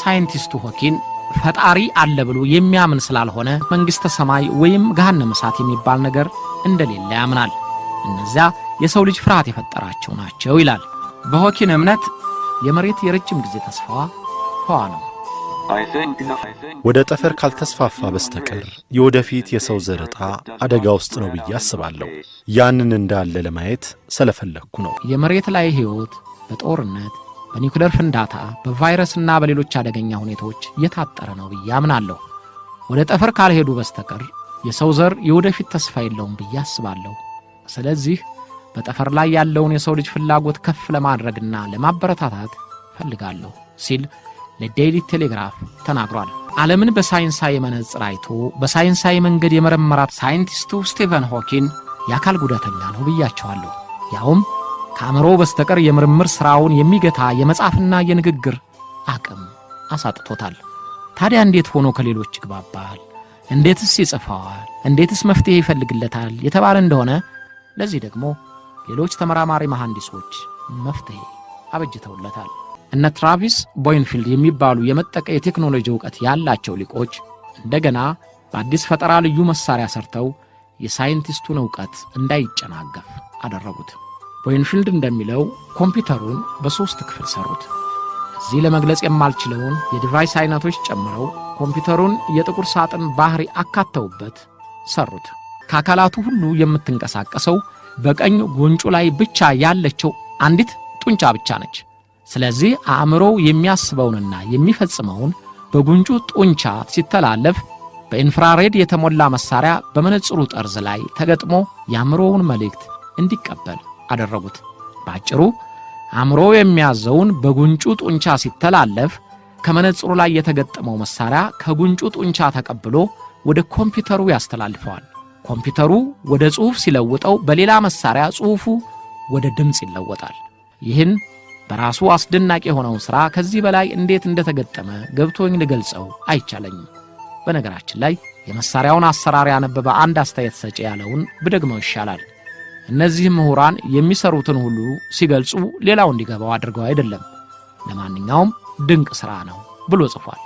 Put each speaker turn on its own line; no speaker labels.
ሳይንቲስቱ ሆኪን ፈጣሪ አለ ብሎ የሚያምን ስላልሆነ መንግስተ ሰማይ ወይም ገሃነመ እሳት የሚባል ነገር እንደሌለ ያምናል። እነዚያ የሰው ልጅ ፍርሃት የፈጠራቸው ናቸው ይላል። በሆኪን እምነት የመሬት የረጅም ጊዜ ተስፋዋ ህዋ ነው።
ወደ ጠፈር ካልተስፋፋ በስተቀር የወደፊት የሰው ዘረጣ አደጋ ውስጥ ነው ብዬ አስባለሁ። ያንን እንዳለ ለማየት ስለፈለኩ ነው።
የመሬት ላይ ህይወት በጦርነት በኒውክሌር ፍንዳታ በቫይረስና በሌሎች አደገኛ ሁኔታዎች የታጠረ ነው ብዬ አምናለሁ። ወደ ጠፈር ካልሄዱ በስተቀር የሰው ዘር የወደፊት ተስፋ የለውም ብዬ አስባለሁ። ስለዚህ በጠፈር ላይ ያለውን የሰው ልጅ ፍላጎት ከፍ ለማድረግና ለማበረታታት ፈልጋለሁ ሲል ለዴይሊ ቴሌግራፍ ተናግሯል። ዓለምን በሳይንሳዊ መነጽር አይቶ በሳይንሳዊ መንገድ የመረመራት ሳይንቲስቱ ስቲቨን ሆኪን የአካል ጉዳተኛ ነው ብያቸዋለሁ። ያውም ከአእምሮ በስተቀር የምርምር ሥራውን የሚገታ የመጻፍና የንግግር አቅም አሳጥቶታል። ታዲያ እንዴት ሆኖ ከሌሎች ይግባባል? እንዴትስ ይጽፋዋል? እንዴትስ መፍትሄ ይፈልግለታል የተባለ እንደሆነ ለዚህ ደግሞ ሌሎች ተመራማሪ መሐንዲሶች መፍትሄ አበጅተውለታል። እነ ትራቪስ ቦይንፊልድ የሚባሉ የመጠቀ የቴክኖሎጂ ዕውቀት ያላቸው ሊቆች እንደገና በአዲስ ፈጠራ ልዩ መሳሪያ ሰርተው የሳይንቲስቱን ዕውቀት እንዳይጨናገፍ አደረጉት። ቦይንፊልድ እንደሚለው ኮምፒውተሩን በ3 ክፍል ሰሩት። እዚህ ለመግለጽ የማልችለውን የዲቫይስ አይነቶች ጨምረው ኮምፒውተሩን የጥቁር ሳጥን ባህሪ አካተውበት ሰሩት። ከአካላቱ ሁሉ የምትንቀሳቀሰው በቀኝ ጉንጩ ላይ ብቻ ያለችው አንዲት ጡንቻ ብቻ ነች። ስለዚህ አእምሮው የሚያስበውንና የሚፈጽመውን በጉንጩ ጡንቻ ሲተላለፍ በኢንፍራሬድ የተሞላ መሳሪያ በመነጽሩ ጠርዝ ላይ ተገጥሞ የአእምሮውን መልእክት እንዲቀበል አደረጉት። ባጭሩ አእምሮ የሚያዘውን በጉንጩ ጡንቻ ሲተላለፍ ከመነጽሩ ላይ የተገጠመው መሳሪያ ከጉንጩ ጡንቻ ተቀብሎ ወደ ኮምፒውተሩ ያስተላልፈዋል። ኮምፒውተሩ ወደ ጽሑፍ ሲለውጠው በሌላ መሳሪያ ጽሑፉ ወደ ድምፅ ይለወጣል። ይህን በራሱ አስደናቂ የሆነው ሥራ ከዚህ በላይ እንዴት እንደተገጠመ ገብቶኝ ልገልጸው አይቻለኝም። በነገራችን ላይ የመሳሪያውን አሰራር ያነበበ አንድ አስተያየት ሰጪ ያለውን ብደግመው ይሻላል። እነዚህ ምሁራን የሚሰሩትን ሁሉ ሲገልጹ ሌላው እንዲገባው አድርገው አይደለም፣ ለማንኛውም ድንቅ ሥራ ነው ብሎ ጽፏል።